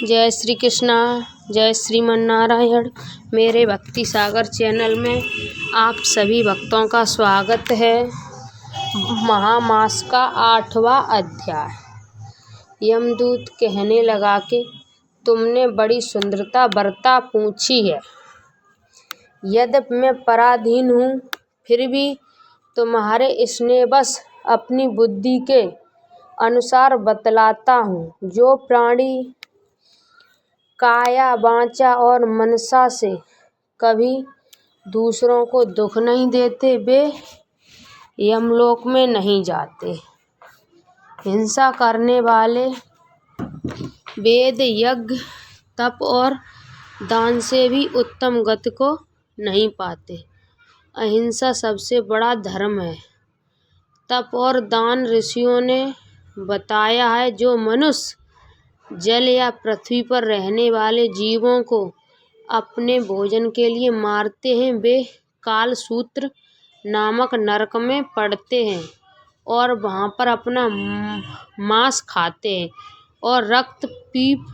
जय श्री कृष्णा, जय श्रीमन नारायण। मेरे भक्ति सागर चैनल में आप सभी भक्तों का स्वागत है। महामास का 8वां अध्याय। यमदूत कहने लगा कि तुमने बड़ी सुंदरता बरता पूछी है। यद्यपि मैं पराधीन हूँ, फिर भी तुम्हारे स्नेहवश अपनी बुद्धि के अनुसार बतलाता हूँ। जो प्राणी काया, वाचा और मनसा से कभी दूसरों को दुख नहीं देते, वे यमलोक में नहीं जाते। हिंसा करने वाले वेद, यज्ञ, तप और दान से भी उत्तम गति को नहीं पाते। अहिंसा सबसे बड़ा धर्म है। तप और दान ऋषियों ने बताया है। जो मनुष्य जल या पृथ्वी पर रहने वाले जीवों को अपने भोजन के लिए मारते हैं, वे कालसूत्र नामक नरक में पड़ते हैं और वहाँ पर अपना मांस खाते हैं और रक्त पीप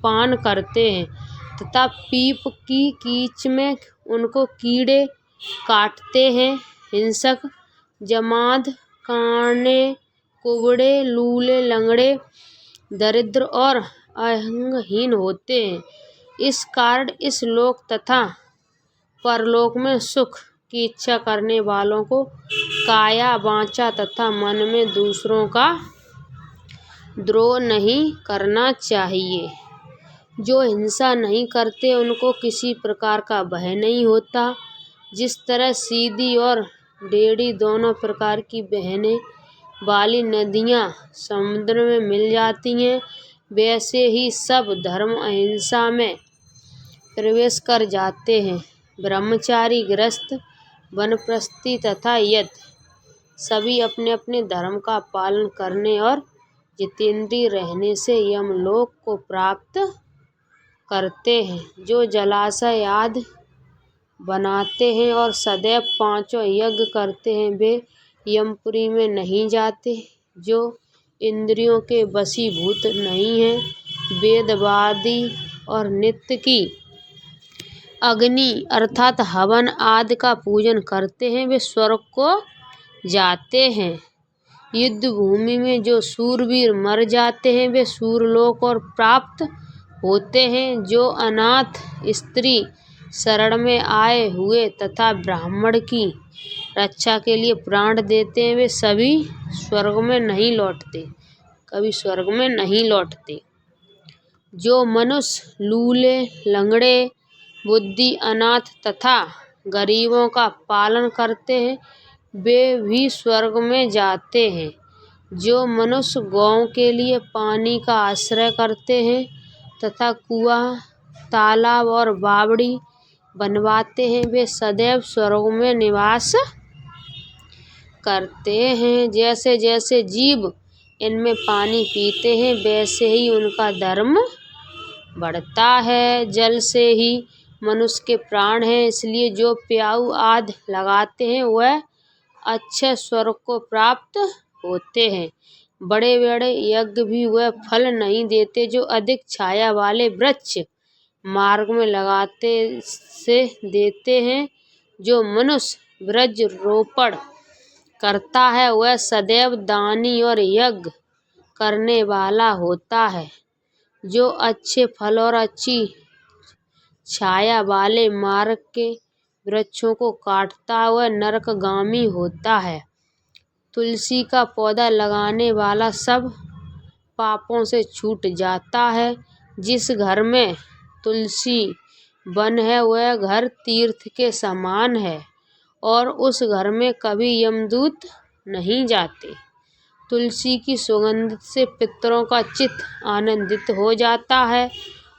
पान करते हैं तथा पीप की कीच में उनको कीड़े काटते हैं। हिंसक जमाद, काने, कुबड़े, लूले, लंगड़े, दरिद्र और अंगहीन होते हैं। इस कारण इस लोक तथा परलोक में सुख की इच्छा करने वालों को काया, वाचा तथा मन में दूसरों का द्रोह नहीं करना चाहिए। जो हिंसा नहीं करते, उनको किसी प्रकार का भय नहीं होता। जिस तरह सीधी और टेढ़ी दोनों प्रकार की बहने वाली नदियाँ समुद्र में मिल जाती हैं, वैसे ही सब धर्म अहिंसा में प्रवेश कर जाते हैं। ब्रह्मचारी, गृहस्थ, वानप्रस्थी तथा यति सभी अपने अपने धर्म का पालन करने और जितेंद्रिय रहने से यमलोक को प्राप्त करते हैं। जो जलाशय आदि बनाते हैं और सदैव 5 यज्ञ करते हैं, वे यमपुरी में नहीं जाते। जो इंद्रियों के वशीभूत नहीं हैं, वेदवादी और नित्य की अग्नि अर्थात हवन आदि का पूजन करते हैं, वे स्वर्ग को जाते हैं। युद्ध भूमि में जो शूरवीर मर जाते हैं, वे सूरलोक और प्राप्त होते हैं। जो अनाथ स्त्री शरण में आए हुए तथा ब्राह्मण की रक्षा के लिए प्राण देते हैं, वे सभी स्वर्ग में नहीं लौटते, कभी स्वर्ग में नहीं लौटते। जो मनुष्य लूले, लंगड़े, बुद्धि अनाथ तथा गरीबों का पालन करते हैं, वे भी स्वर्ग में जाते हैं। जो मनुष्य गौओं के लिए पानी का आश्रय करते हैं तथा कुआं, तालाब और बावड़ी बनवाते हैं, वे सदैव स्वर्ग में निवास करते हैं। जैसे जैसे जीव इनमें पानी पीते हैं, वैसे ही उनका धर्म बढ़ता है। जल से ही मनुष्य के प्राण हैं, इसलिए जो प्याऊ आदि लगाते हैं, वह अच्छे स्वर्ग को प्राप्त होते हैं। बड़े बड़े यज्ञ भी वह फल नहीं देते जो अधिक छाया वाले वृक्ष मार्ग में लगाते से देते हैं। जो मनुष्य वृक्ष रोपण करता है, वह सदैव दानी और यज्ञ करने वाला होता है। जो अच्छे फल और अच्छी छाया वाले मार्ग के वृक्षों को काटता है, वह नरकगामी होता है। तुलसी का पौधा लगाने वाला सब पापों से छूट जाता है। जिस घर में तुलसी वन है, वह घर तीर्थ के समान है और उस घर में कभी यमदूत नहीं जाते। तुलसी की सुगंध से पितरों का चित्त आनंदित हो जाता है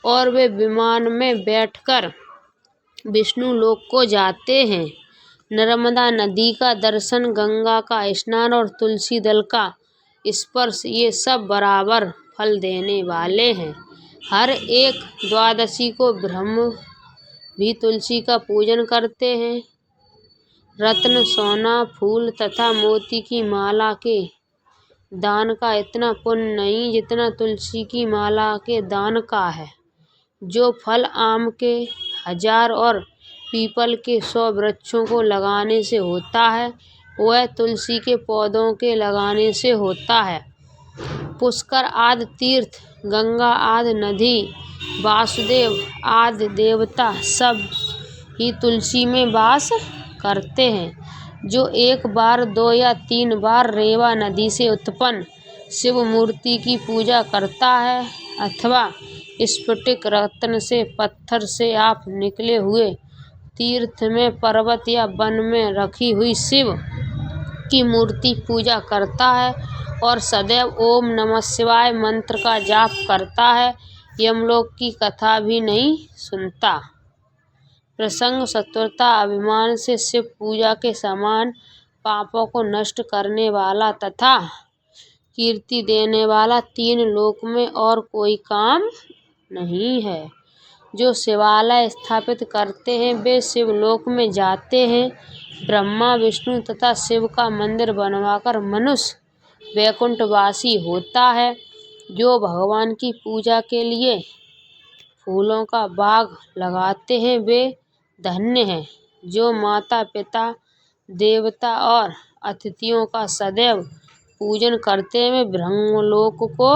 और वे विमान में बैठकर विष्णु लोक को जाते हैं। नर्मदा नदी का दर्शन, गंगा का स्नान और तुलसी दल का स्पर्श, ये सब बराबर फल देने वाले हैं। हर एक द्वादशी को ब्रह्म भी तुलसी का पूजन करते हैं। रत्न, सोना, फूल तथा मोती की माला के दान का इतना पुण्य नहीं जितना तुलसी की माला के दान का है। जो फल आम के 1000 और पीपल के 100 वृक्षों को लगाने से होता है, वह तुलसी के पौधों के लगाने से होता है। पुष्कर आदि तीर्थ, गंगा आदि नदी, वासुदेव आदि देवता सब ही तुलसी में वास करते हैं। जो एक बार, 2 या 3 बार रेवा नदी से उत्पन्न शिव मूर्ति की पूजा करता है अथवा स्फटिक रत्न से पत्थर से आप निकले हुए तीर्थ में, पर्वत या वन में रखी हुई शिव की मूर्ति पूजा करता है और सदैव ओम नमः शिवाय मंत्र का जाप करता है, यमलोक की कथा भी नहीं सुनता। प्रसंग सत्वरता अभिमान से शिव पूजा के समान पापों को नष्ट करने वाला तथा कीर्ति देने वाला 3 लोक में और कोई काम नहीं है। जो शिवालय स्थापित करते हैं वे शिवलोक में जाते हैं। ब्रह्मा, विष्णु तथा शिव का मंदिर बनवाकर मनुष्य वैकुंठवासी होता है। जो भगवान की पूजा के लिए फूलों का बाग लगाते हैं वे धन्य हैं। जो माता पिता, देवता और अतिथियों का सदैव पूजन करते हैं वे ब्रह्मलोक को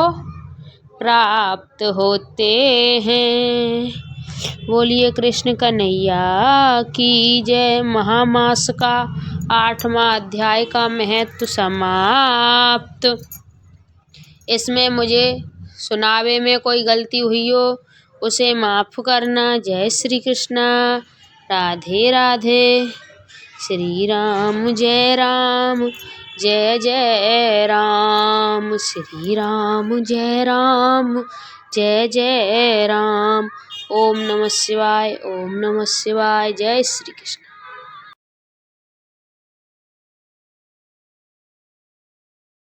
प्राप्त होते हैं। बोलिए कृष्ण कन्हैया की जय। महामास का 8वां अध्याय का महत्व समाप्त। इसमें मुझे सुनावे में कोई गलती हुई हो उसे माफ करना। जय श्री कृष्णा। राधे राधे। श्री राम जय राम, जय जय राम। श्री राम जय राम, जय जय राम। ओम नमः शिवाय, ओम नमः शिवाय। जय श्री कृष्ण।